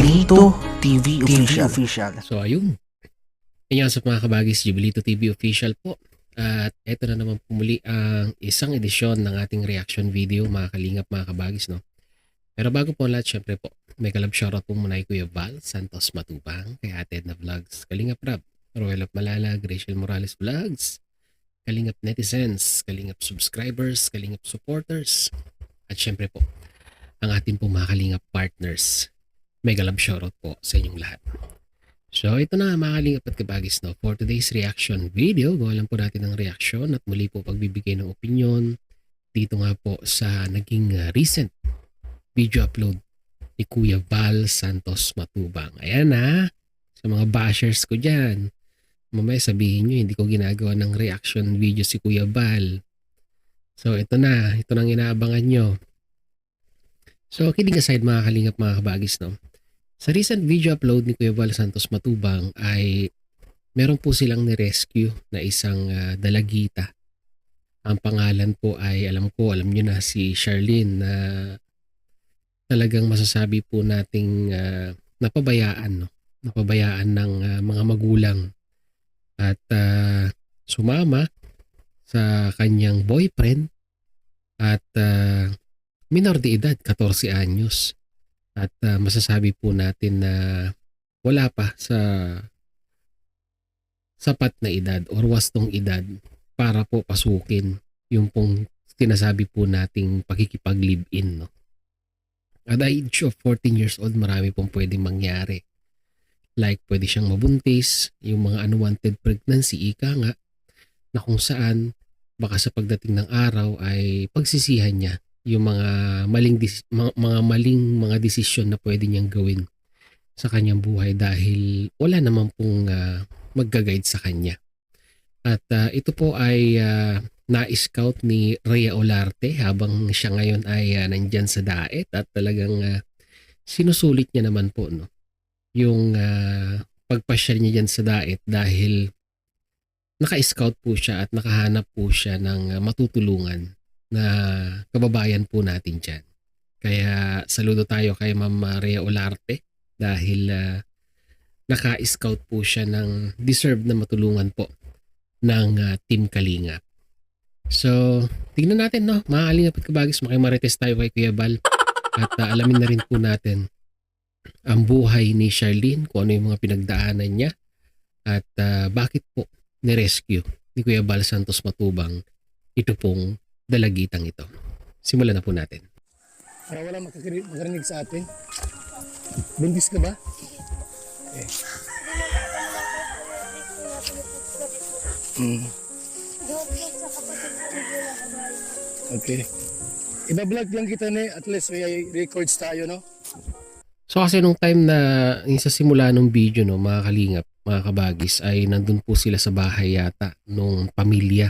Jubilito TV Official. So ayun. Inyo sa mga kabagis, Jubilito TV Official po. At eto na naman pumuli ang isang edisyon ng ating reaction video, mga kalingap, mga kabagis, no? Pero bago po lahat, syempre po, may kalab shoutout po muna kay Kuya Val Santos Matubang, kay Ate Edna Vlogs, Kalingap Rab, Roel of Malala, Rachel Morales Vlogs, Kalingap Netizens, Kalingap Subscribers, Kalingap Supporters, at syempre po, ang ating po mga kalingap partners. Mega love shoutout po sa inyong lahat. So ito na mga kalingap at kabagis, no? For today's reaction video, gawa lang po natin ng reaction at muli po pagbibigay ng opinion dito nga po sa naging recent video upload ni Kuya Val Santos Matubang. Ayan na, sa mga bashers ko dyan. Mamaya sabihin nyo, hindi ko ginagawa ng reaction video si Kuya Val. So ito na, ito nang inaabangan nyo. So kidding aside mga kalingap, mga kabagis, no? Sa recent video upload ni Kuya Val Santos Matubang ay meron po silang ni-rescue na isang dalagita. Ang pangalan po ay alam nyo na, si Charlene, na talagang masasabi po nating napabayaan, no? Napabayaan ng mga magulang at sumama sa kanyang boyfriend at minor de edad, 14 anyos. At masasabi po natin na wala pa sa sapat na edad or wastong edad para po pasukin yung pong sinasabi po nating pakikipag-live-in, no? At the age of 14 years old, marami pong pwedeng mangyari. Like pwede siyang mabuntis, yung mga unwanted pregnancy, ika nga, na kung saan baka sa pagdating ng araw ay pagsisihan niya yung mga maling mga desisyon na pwede niyang gawin sa kanyang buhay dahil wala naman pong magga-guide sa kanya. At ito po ay na-scout ni Rhea Olarte habang siya ngayon ay nandyan sa Daet at talagang sinusulit niya naman po, no, yung pagpasyal niya dyan sa Daet dahil naka-scout po siya at nakahanap po siya ng matutulungan na kababayan po natin dyan. Kaya saludo tayo kay Ma'am Rhea Olarte dahil naka-scout po siya ng deserve na matulungan po ng Team Kalingap. So, tingnan natin, no, mga kalingap at kabagis, makimarites tayo kay Kuya Val at alamin na rin po natin ang buhay ni Charlene, kung ano yung mga pinagdaanan niya at bakit po ni-rescue ni Kuya Val Santos Matubang ito pong dalagitang ito. Simulan na po natin. Para wala makarinig sa atin. Buntis ka ba? Okay. Okay. Iba-vlog lang kita ni, at least may records tayo, no? So kasi nung time na sa simula ng video, no, mga kalingap, mga kabagis, ay nandun po sila sa bahay yata nung pamilya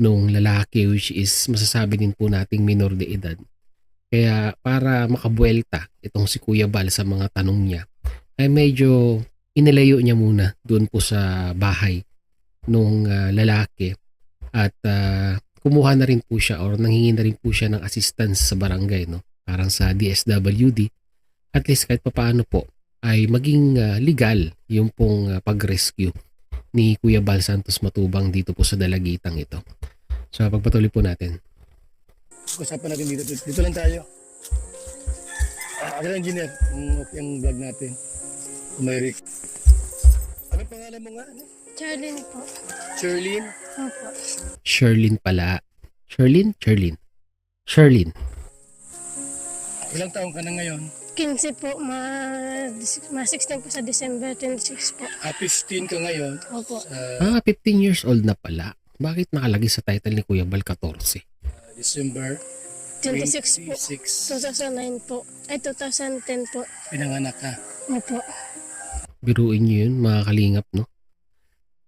nung lalaki, which is masasabi din po nating minor de edad. Kaya para makabuelta itong si Kuya Val sa mga tanong niya, ay medyo inilayo niya muna doon po sa bahay nung lalaki at kumuha na rin po siya or nanghingi na rin po siya ng assistance sa barangay, no? Parang sa DSWD, at least kahit papaano po ay maging legal yung pong pag-rescue ni Kuya Val Santos Matubang dito po sa dalagitang ito. So pagpatuloy po natin. Usapan natin dito. Dito lang tayo. Agad engineer, okay ang vlog natin. Mayrik. Ano pangalan mo nga? Charlene po. Charlene? Opo. Charlene pala. Charlene. Ilang taong ka na ngayon? 15 po, ma 16 po sa December 26 po. 15 ka ngayon? Opo. 15 years old na pala. Bakit nakalagay sa title ni Kuya Val 14? December 26 po. 26. 2009 po. Ay, 2010 po. Pinanganak ka. Opo. Biruin nyo yun, mga kalingap, no?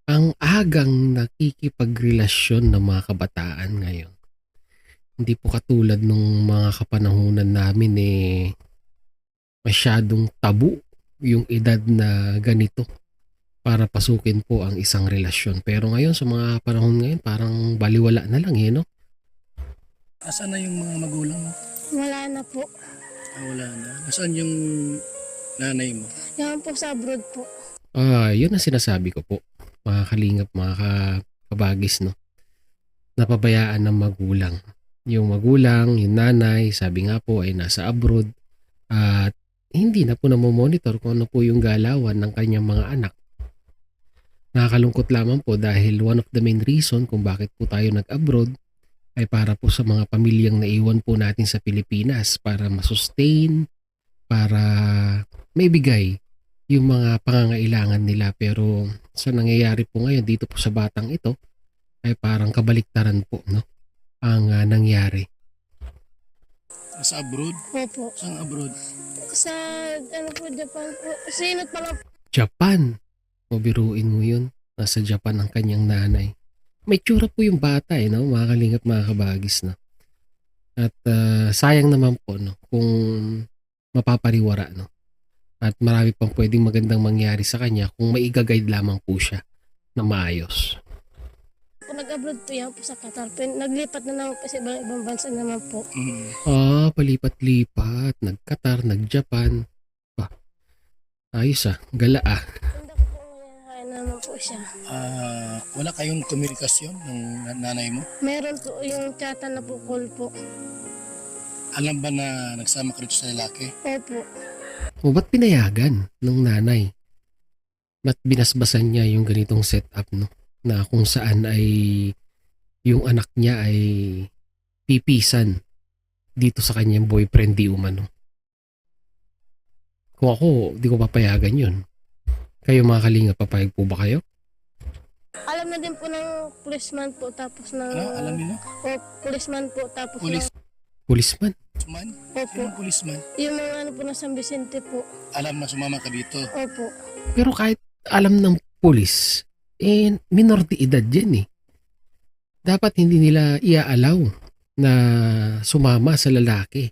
Ang agang nakikipagrelasyon ng mga kabataan ngayon. Hindi po katulad nung mga kapanahunan namin masyadong tabu yung edad na ganito para pasukin po ang isang relasyon. Pero ngayon, sa mga panahon ngayon, parang baliwala na lang, no? Asan na yung mga magulang mo? Wala na po. Wala na. Nasaan yung nanay mo? Yan po sa abroad po. Yun ang sinasabi ko po, mga kalingap, mga kabagis, no? Napabayaan ng magulang. Yung magulang, yung nanay, sabi nga po ay nasa abroad at hindi na po namomonitor kung ano po yung galawan ng kanyang mga anak. Nakakalungkot lamang po dahil one of the main reason kung bakit po tayo nag-abroad ay para po sa mga pamilyang naiwan po natin sa Pilipinas para masustain, para maibigay yung mga pangangailangan nila. Pero sa nangyayari po ngayon dito po sa batang ito ay parang kabaliktaran po, no? Ang nangyari. Sa abroad? Opo. Saan abroad? Sa ano po, Japan po. Sinot pa lang po. Japan. O biruin mo yun. Nasa Japan ang kanyang nanay. May tsura po yung bata no? Mga kalingap, mga kabagis, no? At sayang naman po, no? Kung mapapariwara, no? At marami pang pwedeng magandang mangyari sa kanya kung maigagayad lamang po siya na maayos. Kung nag-abroad po yan po sa Qatar. Naglipat na naman po sa ibang bansa naman po. Palipat-lipat. Nag-Qatar, nag-Japan. Ayos gala Hindi ko po ngayon naman po siya. Wala kayong komunikasyon ng nanay mo? Meron po yung chatan na po, call po. Alam ba na nagsama ka rito sa lalaki? Opo. O ba't pinayagan ng nanay? Ba't binasbasan niya yung ganitong setup, no? Na kung saan ay yung anak niya ay pipisan dito sa kanyang boyfriend di umano. Kung ako, di ko papayagan yun. Kayo mga kalinga, papayag po ba kayo? Alam na din po ng policeman po tapos ng... Ano? Alam nila? Policeman po tapos Police- ng... Policeman? Policeman? Opo. Sinong policeman? Yung mga ano po na San Vicente po. Alam na sumama ka dito. Opo. Pero kahit alam ng pulis, minor de edad yan eh. Dapat hindi nila iaalaw na sumama sa lalaki.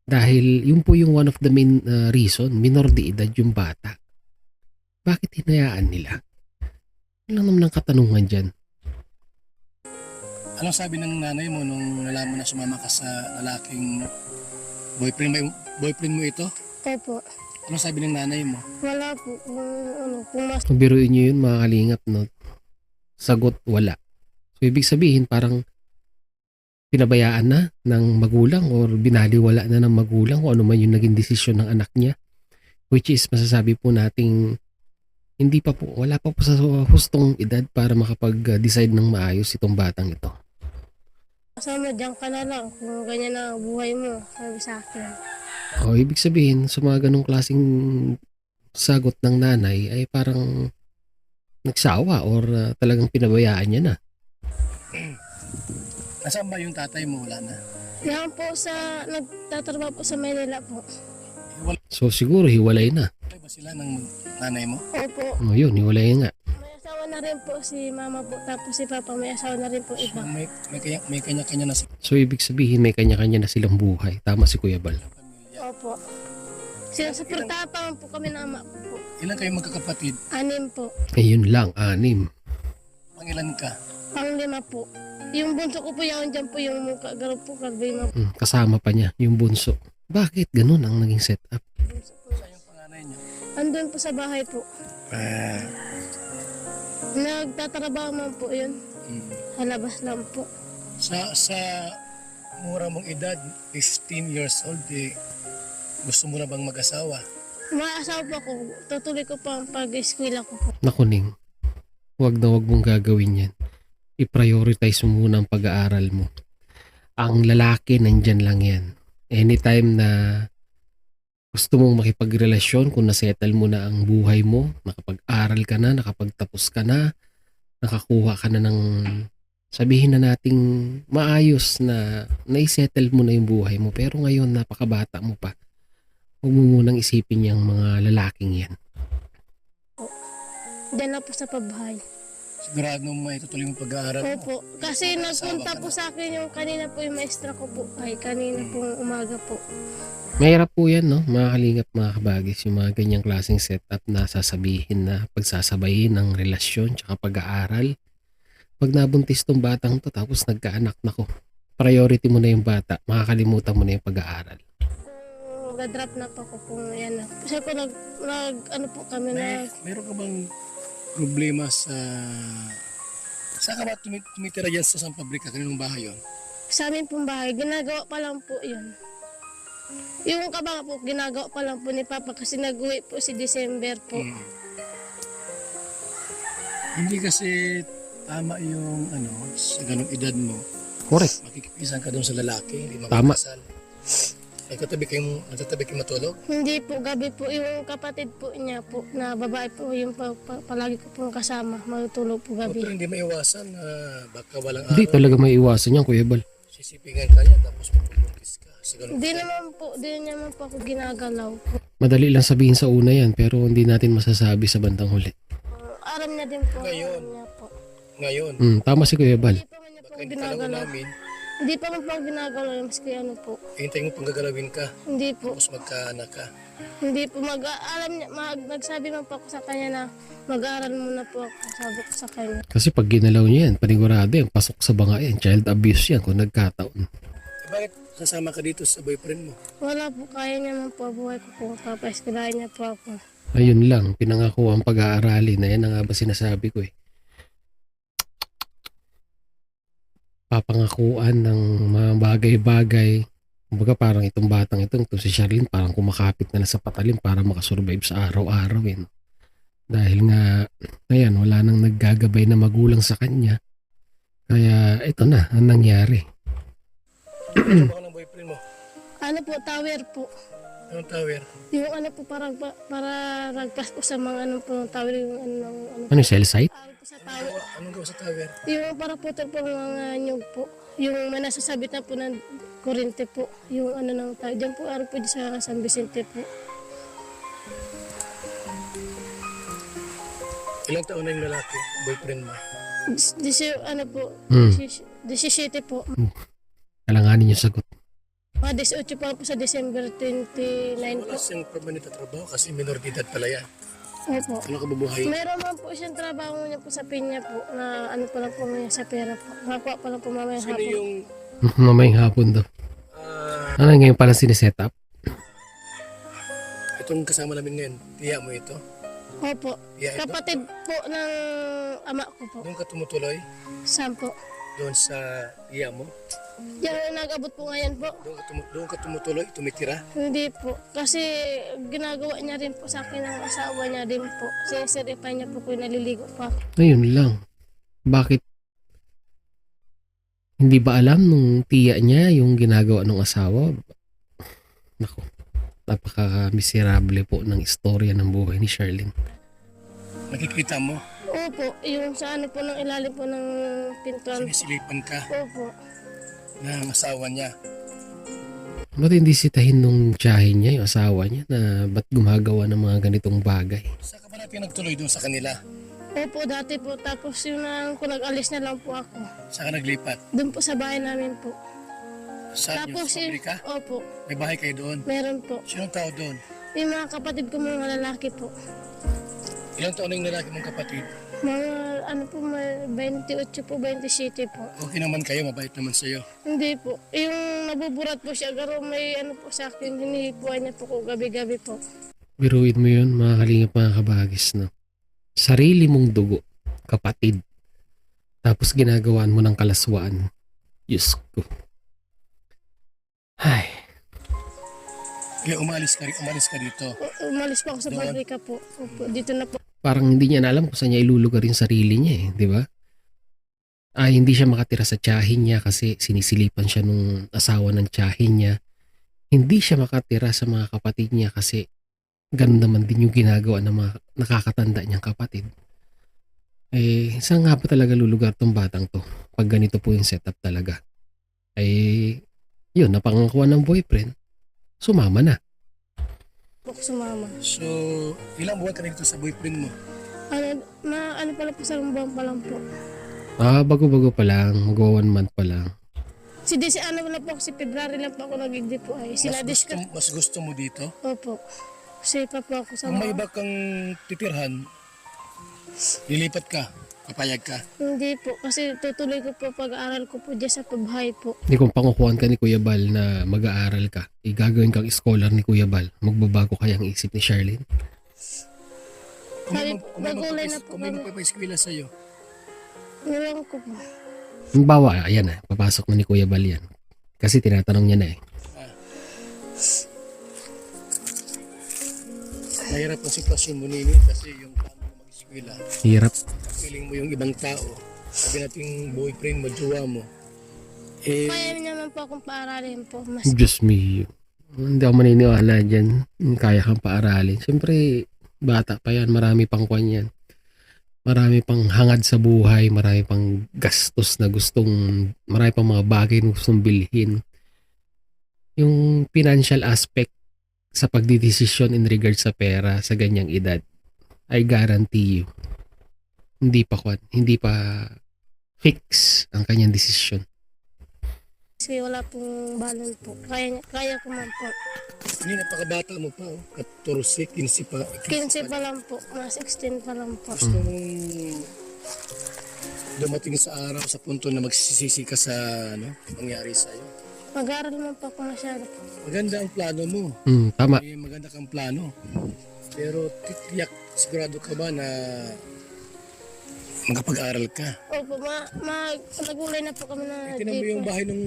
Dahil yun po yung one of the main reason, minor de edad yung bata. Bakit hinayaan nila? Ano lang naman ang katanungan dyan? Anong sabi ng nanay mo nung nalaman na sumama ka sa lalaking boyfriend mo ito? Opo. Anong sabi ng nanay mo? Wala po. Kung mas... Kung biruin nyo yun mga kalingap, no? Sagot, wala. So ibig sabihin parang pinabayaan na ng magulang or binaliwala na ng magulang kung ano man yung naging desisyon ng anak niya. Which is masasabi po nating hindi pa po, wala pa po sa hustong edad para makapag-decide ng maayos itong batang ito. Kasama dyan ka na lang kung ganyan na ang buhay mo. Sabi sa akin. O ibig sabihin sa mga ganong klaseng sagot ng nanay ay parang nagsawa or talagang pinabayaan niya na. Nasaan ba yung tatay mo? Wala na. Yan po sa... Nagtatrabaho po sa Manila po. So siguro hiwalay na. Hiwalay ba sila ng nanay mo? Opo. O yun, hiwalay nga. May asawa na rin po si mama po. Tapos si papa may asawa na rin po iba. May kanya-kanya na sa So ibig sabihin may kanya-kanya na silang buhay. Tama si Kuya Bal. pamilya. Opo. Sinusuportahan pa po kami ng ama po. Ilan kayo magkakapatid? 6 po. Ayun lang, 6. Pangilan ka? Pang-5 po. Yung bunso ko po yan, dyan po yung mukha. Garo po, kalbay mo. Kasama pa niya yung bunso. Bakit ganun ang naging setup? Saan yung panganay niyo? Andun po sa bahay po. Nagtatrabaho man po yun. Halabas lang po. Sa mura mong edad, 15 years old, gusto mo na bang mag-asawa? Maasawa po ako. Tutuloy ko pa ang pag-eskwela ko po. Nakuning, wag na wag mong gagawin yan. I-prioritize mo muna ang pag-aaral mo. Ang lalaki, nandyan lang yan. Anytime na gusto mong makipagrelasyon, kung nasettle mo na ang buhay mo, nakapag-aral ka na, nakapagtapos ka na, nakakuha ka na ng, sabihin na nating maayos na naisettle mo na yung buhay mo. Pero ngayon, napakabata mo pa. Huwag mo munang isipin yung mga lalaking yan. Diyan na po sa pabahay. Sigurado mo itutuloy yung pag-aaral mo. Opo. Kasi nagpunta po sa akin yung kanina po yung maestra ko po. Ay, kanina pong umaga po. Mahirap po yan, no? Mga kalingap, mga kabagis, yung mga ganyang klaseng setup na sasabihin na pagsasabayin ng relasyon tsaka pag-aaral. Pag nabuntis tong batang to tapos nagkaanak na ko, priority mo na yung bata, makakalimutan mo na yung pag-aaral. Kung magda-drop na po ako kung yan na. Kasi po ano po kami na, Meron ka bang problema sa... Saan ka ba tumitira dyan sa isang pabrika? Kaninong bahay yun? sa amin pong bahay, ginagawa pa lang po yun. Yung kabanga po, ginagawa pa lang po ni Papa kasi nag-uwi po si December po. Hindi kasi tama yung sa ganung edad mo. Correct. Makikipisan ka doon sa lalaki, hindi Tama. makakasal. Nagtatabi kayo matulog? Hindi po, gabi po yung kapatid po niya po, na babae po, yung palagi ko pong kasama, matulog po Pero gabi. hindi maiwasan na baka walang Hindi araw, talaga may iwasan yan, Kuya Bal. sisipingan ka niya tapos pupukis ka. Sa ganung Hindi naman po ako ginagalaw po. Madali lang sabihin sa una yan, pero hindi natin masasabi sa bandang huli. Aram niya din po. Ngayon. Aram niya po. Ngayon, Tama si Kuya Bal. Hindi pa man niya po baka hindi ka lang ginagalaw. umamin, Hindi pa man po ako ginagalaw, maski ano po. hintayin mo pang gagalawin ka, Hindi po. tapos magkaanak ka. Hindi po alam niya, nagsabi man po ako sa kanya na mag-aaral muna po ako, sabi ko sa kanya. Kasi pag ginalaw niya yan, panigurado yan, pasok sa banga yan, child abuse yan kung nagkataon. Bakit sasama ka dito sa boyfriend mo? Wala po, kaya niya man po buhay ko po, papaeskulahin niya po ako. Ayun lang, pinangako ang pag-aaralin na yan na nga ba sinasabi ko eh. Papangakuan ng mga bagay-bagay. Kumbaga parang itong batang itong si Charlene parang kumakapit na lang sa patalim para makasurvive sa araw-araw eh. No? Dahil nga, ayan, wala nang naggagabay na magulang sa kanya. Kaya ito na ang nangyari. Ano ba ng boyfriend mo? Ano po, tower po. Anong tower? Yung ano po, para ragpas po sa mga ano po ng tower, yung ano Ano, cell site? araw po sa tower. Anong gawa sa tower? Yung para putol po ng mga nyug po. Yung may nasasabit na po ng kurente po. Yung ano ng tower. Diyan po, araw po sa San Vicente po. Ilang taon na yung lalaki, boyfriend mo? Ano po, 17 po. Alanganin yung sagot. Mga 18 po sa December 29 po. Wala siyang permanent na trabaho kasi minor de edad pala yan. Opo. Ano ka bubuhay? Meron man po siyang trabaho niya po sa pinya po na ano pa lang po niya sa pera po. Makakuha pa lang po mamaya Sino hapon. yung Mamayang hapon daw. Ano ngayon pala sineset up? itong kasama namin ngayon? Tiya mo ito? Opo. Tiya ito? Kapatid po ng ama ko po. Doon ka tumutuloy? Saan po? Doon sa tiya mo? Diyan nag-abot po ngayon po. Doon ka tumutuloy? Tumitira? Hindi po. Kasi ginagawa niya rin po sa akin ng asawa niya din po. Sinisiripay niya po kung naliligo pa. Ayun lang. Bakit hindi ba alam nung tiya niya yung ginagawa ng asawa? Naku, napaka-miserable po ng istorya ng buhay ni Charlene. Nakikita mo? Opo. Yung sa ano po ng ilalim po ng pintuan. Sinisilipan ka Opo. ng asawa niya. Ba't hindi sitahin nung tiyahin niya, yung asawa niya, na ba't gumagawa ng mga ganitong bagay? Saan ka ba natin nagtuloy doon sa kanila? Opo, dati po. Tapos yun na, kung nag-alis na lang po ako. Saan ka naglipat? Doon po sa bahay namin po. Saan yung Tapos sa pabrika? opo, May bahay kayo doon? meron po. Sinong tao doon? Yung mga kapatid ko mga lalaki po. Ilang taon na yung lalaki mong kapatid? Mga ano po, may 28 po, 27 po. Okay naman kayo, mabait naman sa'yo. Hindi po. Yung nabuburat po siya, garo may ano po sa akin, hinihipuan niya po ko gabi-gabi po. Biruin mo yun, mga kalingap, mga kabagis, no? Sarili mong dugo, kapatid. Tapos ginagawaan mo ng kalaswaan. Diyos ko. Ay, Kaya umalis ka dito. Umalis pa ako sa Doon? pabrika po. Opo, dito na po. parang hindi niya na alam kung saan niya ilulugar yung sarili niya eh, di ba? Hindi siya makatira sa tiyahin niya kasi sinisilipan siya nung asawa ng tiyahin niya. Hindi siya makatira sa mga kapatid niya kasi ganun naman din yung ginagawa ng mga nakakatanda niyang kapatid. Saan nga ba talaga lulugar tong batang to? Pag ganito po yung setup talaga. Yun, napangakuan ng boyfriend. Sumama na. Po ako sumama. So, ilang buwan ka na dito sa boyfriend mo? Ano pala po sa buwan pa lang po. Bago-bago pa lang. Mag-1 month pa lang. Ano na po ako, si February lang po ako nag-igdi po ay. Mas gusto mo dito? Opo. Safe pa po ako sa Kung may iba kang titirhan, lilipat ka. Papayag ka. Hindi po, kasi tutuloy ko po pag-aaral ko po dyan sa pabahay po. Hindi kung pangukuhan ka ni Kuya Bal na mag-aaral ka, igagawin kang scholar ni Kuya Bal, magbabago kaya ang isip ni Charlene? Sabi po, magulay na po Kung may kami. magpapaiskwila sa'yo. Ngayon ko po. Halimbawa, ayan na, papasok na ni Kuya Bal yan. Kasi tinatanong niya na eh. Mahirap ang sitwasyon mo nini kasi yung plano mo mag-eskwela. Hirap. Feeling mo yung ibang tao. Sabi natin boyfriend mo, jowa mo. Eh, Kaya niya naman po akong paaralin po. Mas Diyos me. Hindi ako maniniwala dyan. Kaya kang paaralin. Siyempre, bata pa yan. Marami pang kwan yan. Marami pang hangad sa buhay. Marami pang gastos na marami pang mga bagay na gustong bilhin. Yung financial aspect sa pagdidesisyon in regards sa pera sa ganyang edad, I guarantee you, hindi pa fix ang kanyang desisyon. kasi wala pong balon po. Kaya ko man po. hindi napakabata mo pa. 14, 15 pa. 15 pa lang po. Mga 16 pa lang po. Gusto mong dumating sa araw sa punto na magsisisi ka sa nangyari sa'yo. Mag-aaral man po ako masyado po. Maganda ang plano mo. Tama. May maganda kang plano. Pero titiyak, sigurado ka ba na magkapag-aral ka? Opo, nagulay na po kami na Tinan mo yung bahay ng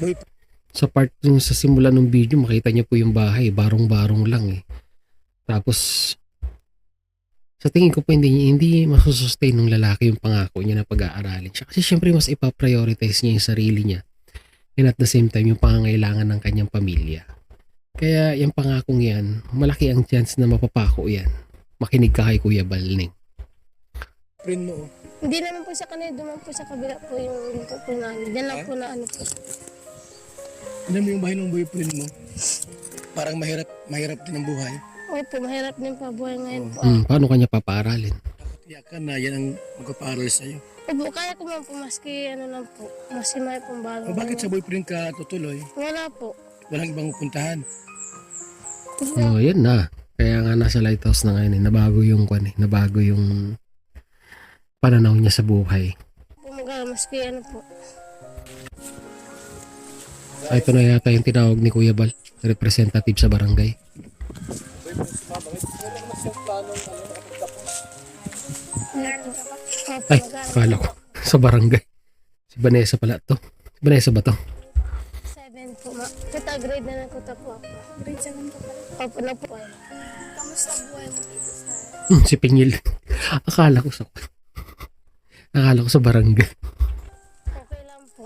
boyfriend. Sa part yung sa simula ng video, makita niyo po yung bahay, barong-barong lang eh. Tapos, sa tingin ko po hindi masusustain ng lalaki yung pangako niya na pag-aaralin siya. Kasi syempre mas ipa-prioritize niya yung sarili niya. And at the same time, yung pangangailangan ng kanyang pamilya. Kaya yung pangakong yan, malaki ang chance na mapapako yan. Makinig ka kay Kuya Balning. Friend mo. Hindi naman po sa kanila, duman po sa kabila po yung dito po na ano. Diyan lang po na ano po. Tinan mo yung bahay ng boyfriend mo. Parang mahirap din ang buhay. Opo, mahirap din pa buhay ngayon po. Paano kanya papaaralin? Tiyak ka na yan ang magpapaaral sa'yo. Opo, kaya ko man po maski ano lang po. Maski may pong balon. O bakit sa boyfriend ka tutuloy? Wala po. Walang ibang pupuntahan. Oh, yan na. Kaya nga nasa lighthouse na ngayon eh. Nabago yung pananaw niya sa buhay. Pumagal, maski ano po. Ito na yata yung tinawag ni Kuya Bal, representative sa barangay. Opo, Ay, mag-aaral. kala ko. Sa barangay. Si Vanessa pala to. Si Vanessa ba to? 7 po. Kita grade na lang ko po ako. Grade 7 ka pa rin. Opo na po. Kamusta buhay mo dito sa... Si Pingil. Akala ko sa barangay. Okay lang po.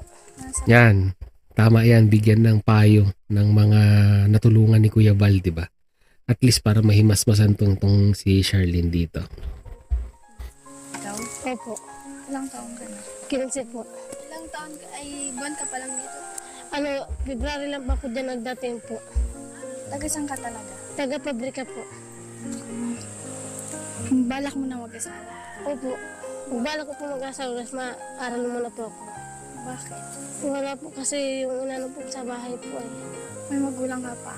Yan. Tama yan. Bigyan ng payo ng mga natulungan ni Kuya Bal, di ba? At least para mahimasmasan tong si Charlene dito. Ikaw? Opo. Ilang taon ka na? 15 po. Ilang taon ka? Ay, buwan ka pa lang dito. Ano, February lang pa ako dyan nagdating po. Taga saan ka talaga? Taga-pabrika po. Balak mo na mag-asawa. Opo. Balak ko po mag-asawa, mas ma-aral muna po ako. Bakit? Wala po kasi yung inano po sa bahay po ay. May magulang ka pa.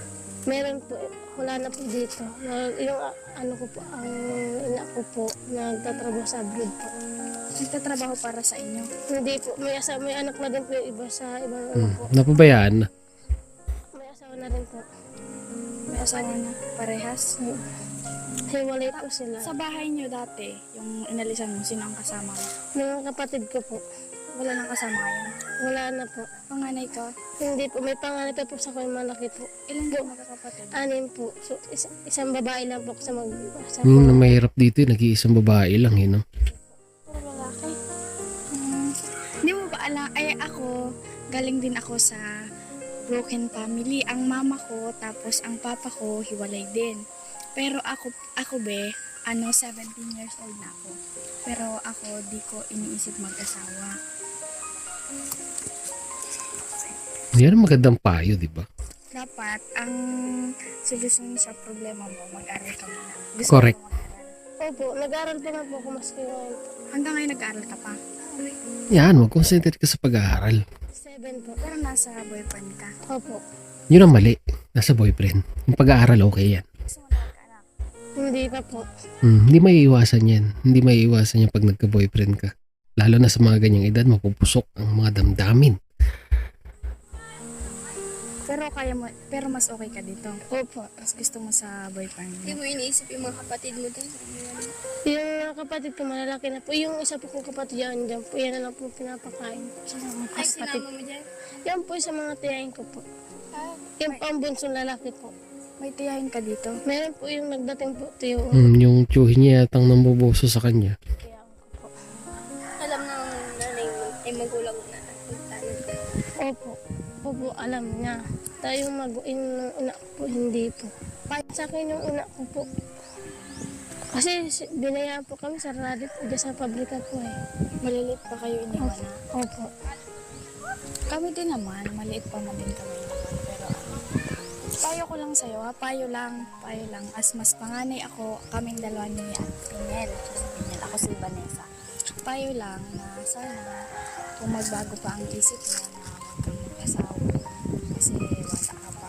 Meron po, wala na po dito. Yung ano ko po, ang ina ko po, nagtatrabaho sa abroad po. Nagtatrabaho para sa inyo. Hindi po, may anak na din po yung iba sa ibang ano po. Napabayaan na. May asawa na rin po. May asawa na. Parehas. Hiwalay po sila. Sa bahay niyo dati, yung inalisan mo, sino ang kasama mo? Mga kapatid ko po, Wala nang kasama ngayon. wala na po. Panganay ka? Hindi po, may panganay pa po sa kong malaki po. Ilan ka magkakapatid? 6 po. So, isang babae lang po ako sa Yung mahirap dito, nag-iisang babae lang, no? Puro lalaki. Hindi mo ba alam? Ay, ako, galing din ako sa broken family. Ang mama ko, tapos ang papa ko, hiwalay din. Pero ako 17 years old na ako. Pero ako, di ko iniisip mag-asawa. Yan ang magandang payo, di ba? Dapat, ang solusyon sa problema mo, mag-aral ka muna. Gusto Correct. mo mag-aral? Opo, nag-aaral pa nga po ako maski ngayon. Hanggang ngayon nag-aaral ka pa. Yan, mag-concentrate ka sa pag-aaral. 7 po. Pero nasa boyfriend ka. Opo. Yun ang mali. Nasa boyfriend. Yung pag-aaral, okay yan. Gusto mo na mag-anak. Hindi Hindi pa po. Hindi maiiwasan yan. Hindi maiiwasan yan pag nagka-boyfriend ka. Lalo na sa mga ganyang edad, mapupusok ang mga damdamin. Pero mas okay ka dito. Opo. Mas gusto mo sa boyfriend Hindi mo. mo iniisip yung mga kapatid mo din. Yung mga kapatid ko malalaki na po. Yung isa po kong kapatid dyan po. Yan na lang po pinapakain sa mga Ay, kapatid. sinama mo dyan. Yan po sa mga tiyahin ko po. Ah, Yung pambunsong lalaki po. May tiyahin ka dito. Meron po yung nagdating po tiyo. Yung tiyuhin niya yatang nambuboso sa kanya. alam ng nanay mo, ay magulang mo na tayo. Opo. Opo, alam niya. Tayo yung una ko po, hindi po. Kahit sa akin yung una ko po. Kasi binayaan po kami sa radio po dyan sa pabrika po eh. Malilit pa kayo iniwan na. Opo. Kami din naman, maliit pa man din kami naman. Pero payo ko lang sa'yo ha, payo lang. As mas panganay ako, kaming dalawa ni Pinel. Ako si Vanessa. Payo lang na sana kung magbago pa ang isip mo na huwag kang mag-asawa. Kasi bata ka pa,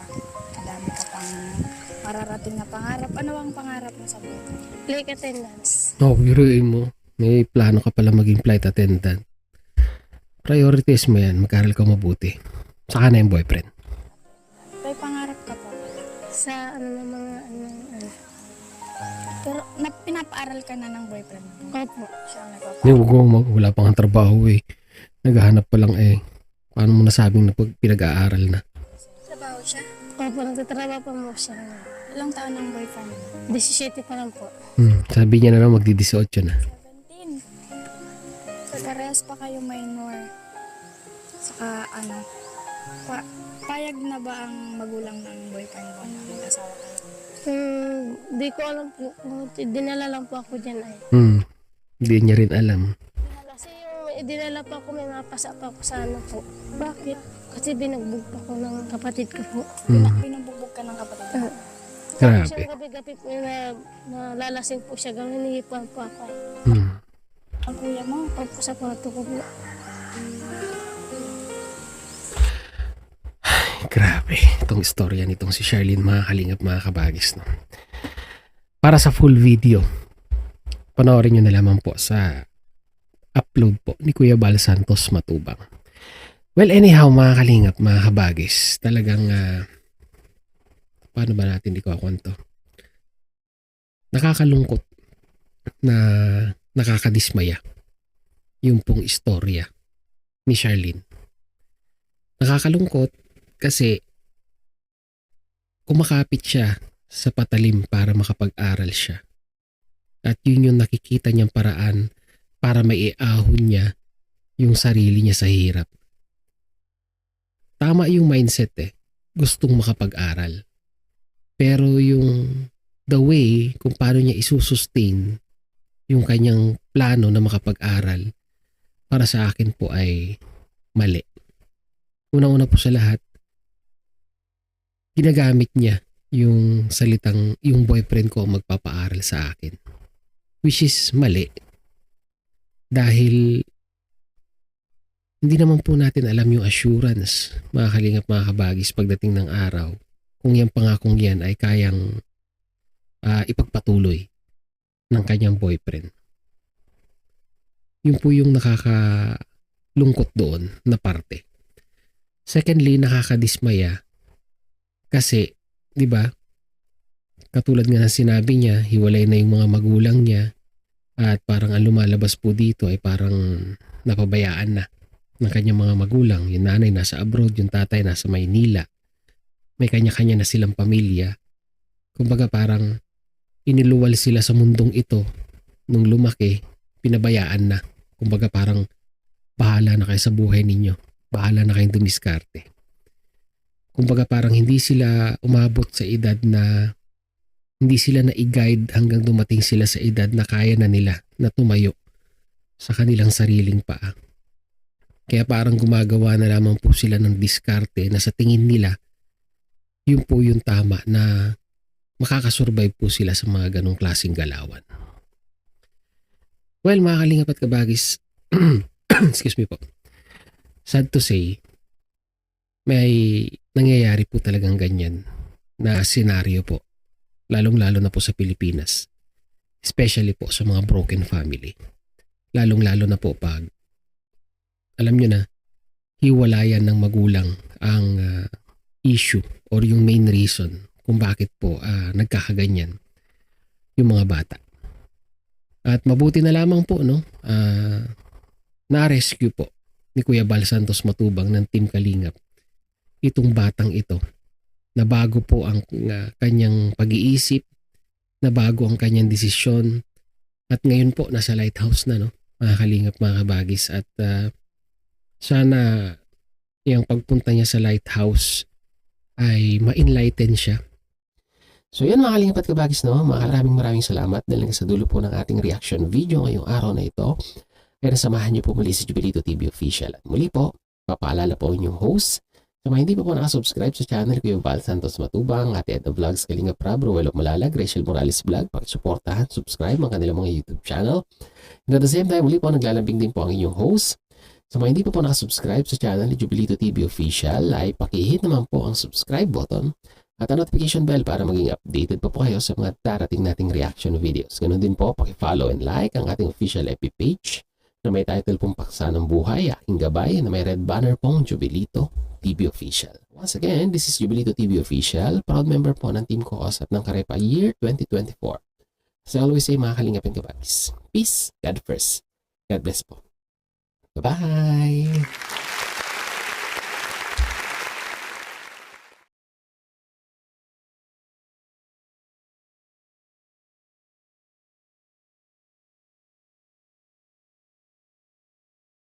madami ka pang mararating na pangarap. Ano ang pangarap mo sa buhay? Flight attendance. Biruin mo. May plano ka pala maging flight attendant. Priorities mo yan. Mag-aral ka mabuti. Saka na yung boyfriend. May pangarap ka pa. Sa ano ng mga Pero pinapaaral ka na ng boyfriend mo. Opo. Siya ang Hindi, wala pang trabaho eh. Naghahanap pa lang eh. Paano mo nasabing na pinag-aaral na? Trabaho siya. Opo, nagtatrabaho pa mo siya. Ilang taon ng boyfriend mo? 17 pa lang po. Sabi niya na lang magdi-18 na. 17. So, parehas pa kayo minor. Saka payag na ba ang magulang ng boyfriend mo na mag-asawa kayo? Di ko alam po. Dinala lang po ako dyan ay. Hindi niya rin alam. Kasi yung dinala pa ako, may mapasa pa ako sa ano po. Bakit? Kasi binagbog pa ko ng kapatid ko po. Binubugbog ka ng kapatid mo. Grabe. Siya gabi-gabi po na lalasing po siya. Gawin hinihipan po ako ay. Ang kuya mo, Opo sa kwarto ko po. Grabe. Itong istorya nitong si Charlene, mga kalingap, mga kabagis. No? Para sa full video, panoorin nyo na lamang po sa upload po ni Kuya Bal Santos Matubang. Well, anyhow, mga kalingap, mga kabagis, talagang paano ba natin di ko kwento? Nakakalungkot na nakakadismaya yung pong istorya ni Charlene. Nakakalungkot kasi kumakapit siya sa patalim para makapag-aral siya. At yun yung nakikita niyang paraan para maiahon niya yung sarili niya sa hirap. Tama yung mindset eh. Gustong makapag-aral. Pero yung the way kung paano niya isusustain yung kanyang plano na makapag-aral para sa akin po ay mali. Unang-una po sa lahat, ginagamit niya yung salitang yung boyfriend ko ang magpapaaral sa akin. Which is mali. Dahil hindi naman po natin alam yung assurance, mga kalingap, mga kabagis, pagdating ng araw, kung yung pangakong yan ay kayang ipagpatuloy ng kanyang boyfriend. Yun po yung nakakalungkot doon na parte. Secondly, nakakadismaya kasi, di ba, katulad nga ng sinabi niya, hiwalay na yung mga magulang niya at parang ang lumalabas po dito ay parang napabayaan na ng kanyang mga magulang. Yung nanay nasa abroad, yung tatay nasa Maynila. May kanya-kanya na silang pamilya. Kumbaga parang iniluwal sila sa mundong ito nung lumaki, pinabayaan na. Kumbaga parang bahala na kayo sa buhay ninyo. Bahala na kayong dumiskarte. Kumbaga parang hindi sila umabot sa edad na hindi sila na-i-guide hanggang dumating sila sa edad na kaya na nila na tumayo sa kanilang sariling paa. Kaya parang gumagawa na lamang po sila ng diskarte na sa tingin nila yun po yung tama na makakasurvive po sila sa mga ganong klaseng galawan. Well, mga kalingap at kabagis, excuse me po. Sad to say, may nangyayari po talagang ganyan na senaryo po. Lalong-lalo na po sa Pilipinas. Especially po sa mga broken family. Lalong-lalo na po pag, alam nyo na, hiwalayan ng magulang ang issue or yung main reason kung bakit po nagkakaganyan yung mga bata. At mabuti na lamang po, no, na-rescue po ni Kuya Bal Santos Matubang ng Team Kalingap itong batang ito, na bago po ang kanyang pag-iisip, na bago ang kanyang desisyon, at ngayon po nasa lighthouse na, no, mga Kalingap, mga kabagis. At sana yung pagpunta niya sa lighthouse ay ma-enlighten siya. So yan mga Kalingap at kabagis, no, maraming salamat dahil sa dulo po ng ating reaction video ngayong araw na ito. Kaya nasamahan niyo po muli si Jubilito TV Official. At muli po, papaalala po inyong host. Sa mga hindi pa po nakasubscribe sa channel ko yung Val Santos Matubang, Ate Edna Vlogs, Kalingap Rab, Ruel Malalag, Rachel Morales Vlog, pakisuportahan, subscribe ang kanilang mga YouTube channel. And at the same time, muli po naglalambing din po ang inyong host. Sa mga hindi pa po nakasubscribe sa channel ni Jubilito TV Official, ay pakihit naman po ang subscribe button at ang notification bell para maging updated pa po kayo sa mga darating nating reaction videos. Ganun din po, pakifollow and like ang ating official FB page na may title pong Paksa ng Buhay, Aking Gabay, na may red banner pong Jubilito TV Official. Once again, this is Jubilito TV Official, proud member po ng Team Koos at ng Karepa Year 2024. As I always say, mga Kalingap and kabagis, peace, God first. God bless po. Bye-bye!